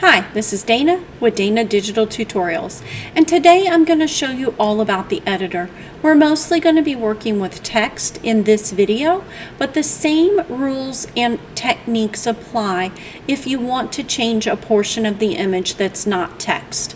Hi, this is Dana with Dana Digital Tutorials, and today I'm going to show you all about the editor. We're mostly going to be working with text in this video, but the same rules and techniques apply if you want to change a portion of the image that's not text.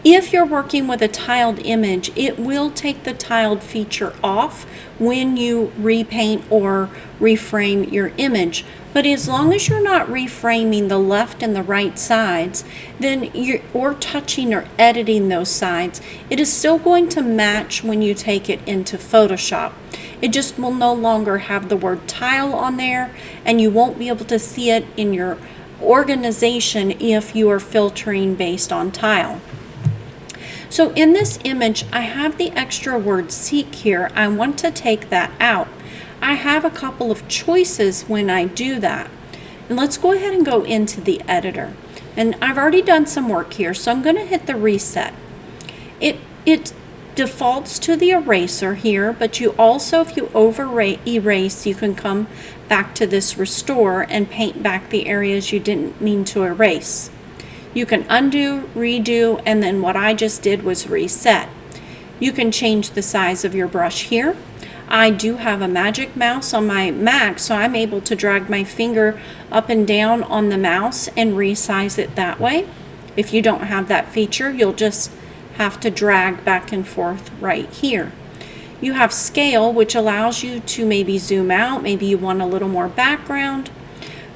If you're working with a tiled image, it will take the tiled feature off when you repaint or reframe your image. But as long as you're not reframing the left and the right sides, then or touching or editing those sides, it is still going to match when you take it into Photoshop. It just will no longer have the word tile on there, and you won't be able to see it in your organization if you are filtering based on tile. So in this image, I have the extra word seek here. I want to take that out. I have a couple of choices when I do that. And let's go ahead and go into the editor. And I've already done some work here, so I'm going to hit the reset. It defaults to the eraser here, but you also, if you erase, you can come back to this restore and paint back the areas you didn't mean to erase. You can undo, redo, and then what I just did was reset. You can change the size of your brush here. I do have a magic mouse on my Mac, so I'm able to drag my finger up and down on the mouse and resize it that way. If you don't have that feature, you'll just have to drag back and forth right here. You have scale, which allows you to maybe zoom out, maybe you want a little more background.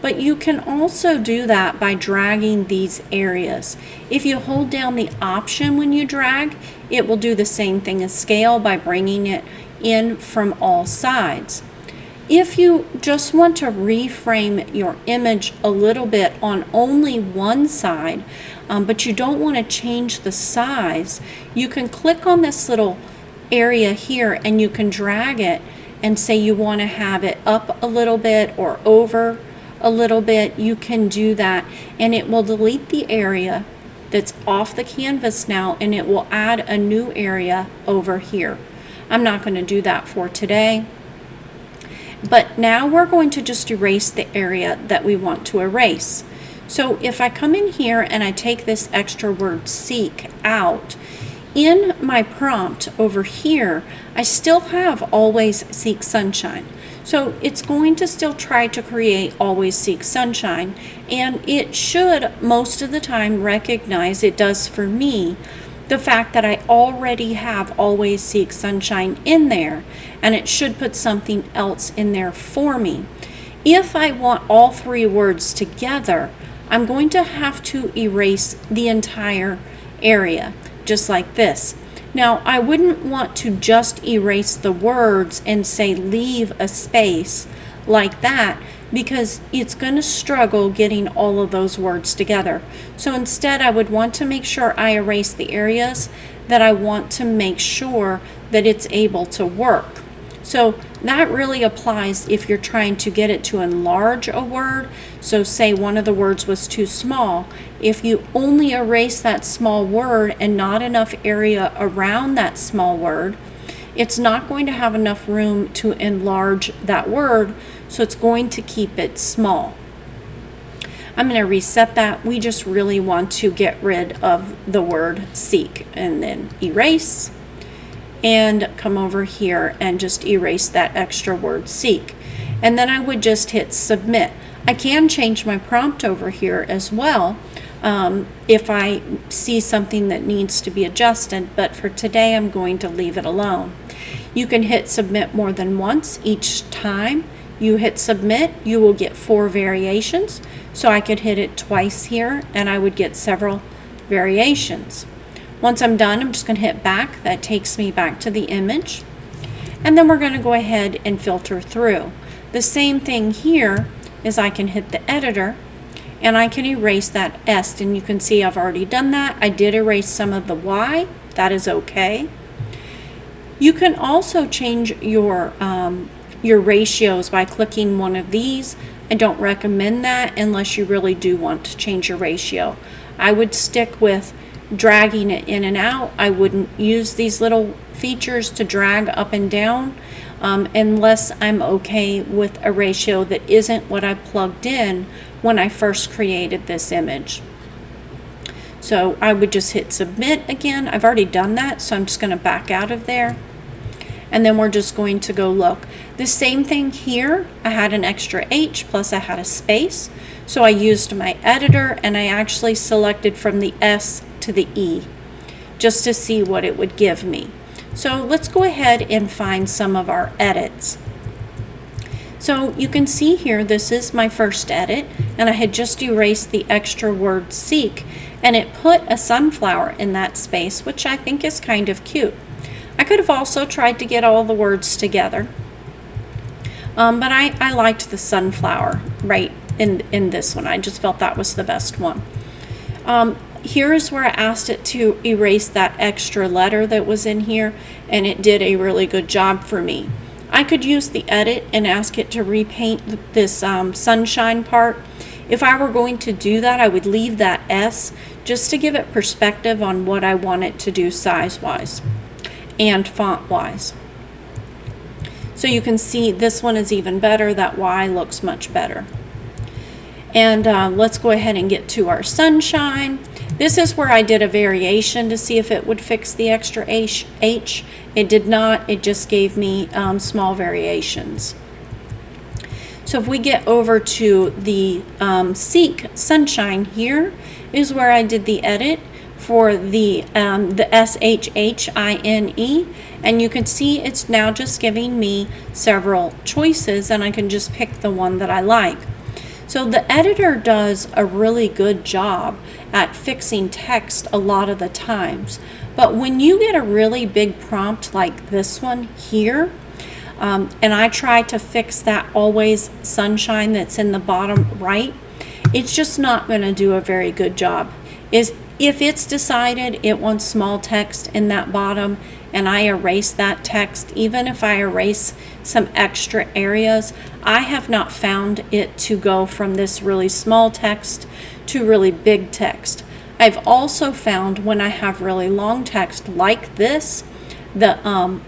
But you can also do that by dragging these areas. If you hold down the option when you drag, it will do the same thing as scale by bringing it in from all sides. If you just want to reframe your image a little bit on only one side, but you don't want to change the size, you can click on this little area here and you can drag it and say you want to have it up a little bit or over a little bit. You can do that, and it will delete the area that's off the canvas now, and it will add a new area over here. I'm not going to do that for today, but now we're going to just erase the area that we want to erase. So if I come in here and I take this extra word seek out, in my prompt over here, I still have always seek sunshine. So it's going to still try to create always seek sunshine, and it should most of the time recognize, it does for me, the fact that I already have always seek sunshine in there, and it should put something else in there for me. If I want all three words together, I'm going to have to erase the entire area, just like this. Now, I wouldn't want to just erase the words and say leave a space like that, because it's going to struggle getting all of those words together. So instead, I would want to make sure I erase the areas that I want to make sure that it's able to work. So that really applies if you're trying to get it to enlarge a word. So say one of the words was too small. If you only erase that small word and not enough area around that small word, it's not going to have enough room to enlarge that word, so it's going to keep it small. I'm going to reset that. We just really want to get rid of the word seek, and then erase, and come over here and just erase that extra word seek. And then I would just hit submit. I can change my prompt over here as well if I see something that needs to be adjusted, but for today I'm going to leave it alone. You can hit submit more than once. Each time you hit submit, you will get 4 variations. So I could hit it twice here and I would get several variations. Once I'm done, I'm just going to hit back. That takes me back to the image. And then we're going to go ahead and filter through. The same thing here is I can hit the editor and I can erase that S, and you can see I've already done that. I did erase some of the Y. That is okay. You can also change your ratios by clicking one of these. I don't recommend that unless you really do want to change your ratio. I would stick with dragging it in and out. I wouldn't use these little features to drag up and down unless I'm okay with a ratio that isn't what I plugged in when I first created this image. So I would just hit submit again. I've already done that, so I'm just going to back out of there. And then we're just going to go look. The same thing here, I had an extra H plus I had a space. So I used my editor and I actually selected from the S to the E just to see what it would give me. So let's go ahead and find some of our edits. So you can see here, this is my first edit, and I had just erased the extra word seek, and it put a sunflower in that space, which I think is kind of cute. I could have also tried to get all the words together, but I liked the sunflower right in this one. I just felt that was the best one. Here is where I asked it to erase that extra letter that was in here, and it did a really good job for me. I could use the edit and ask it to repaint this sunshine part. If I were going to do that, I would leave that S just to give it perspective on what I want it to do size-wise and font-wise. So you can see this one is even better. That Y looks much better. And let's go ahead and get to our sunshine. This is where I did a variation to see if it would fix the extra H. It did not. It just gave me small variations. So if we get over to the Seek Sunshine, here is where I did the edit for the SHHINE, and you can see it's now just giving me several choices, and I can just pick the one that I like. So the editor does a really good job at fixing text a lot of the times. But when you get a really big prompt like this one here, and I try to fix that always sunshine that's in the bottom right, it's just not going to do a very good job. If it's decided it wants small text in that bottom and I erase that text, even if I erase some extra areas, I have not found it to go from this really small text to really big text. I've also found when I have really long text like this, the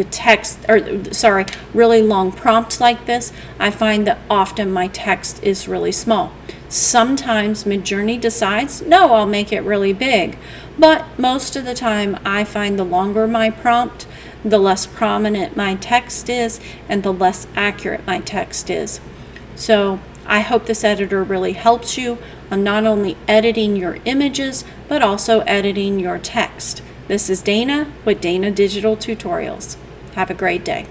text, or sorry, really long prompts like this, I find that often my text is really small. Sometimes Midjourney decides, no, I'll make it really big. But most of the time, I find the longer my prompt, the less prominent my text is, and the less accurate my text is. So I hope this editor really helps you on not only editing your images, but also editing your text. This is Dana with Dana Digital Tutorials. Have a great day.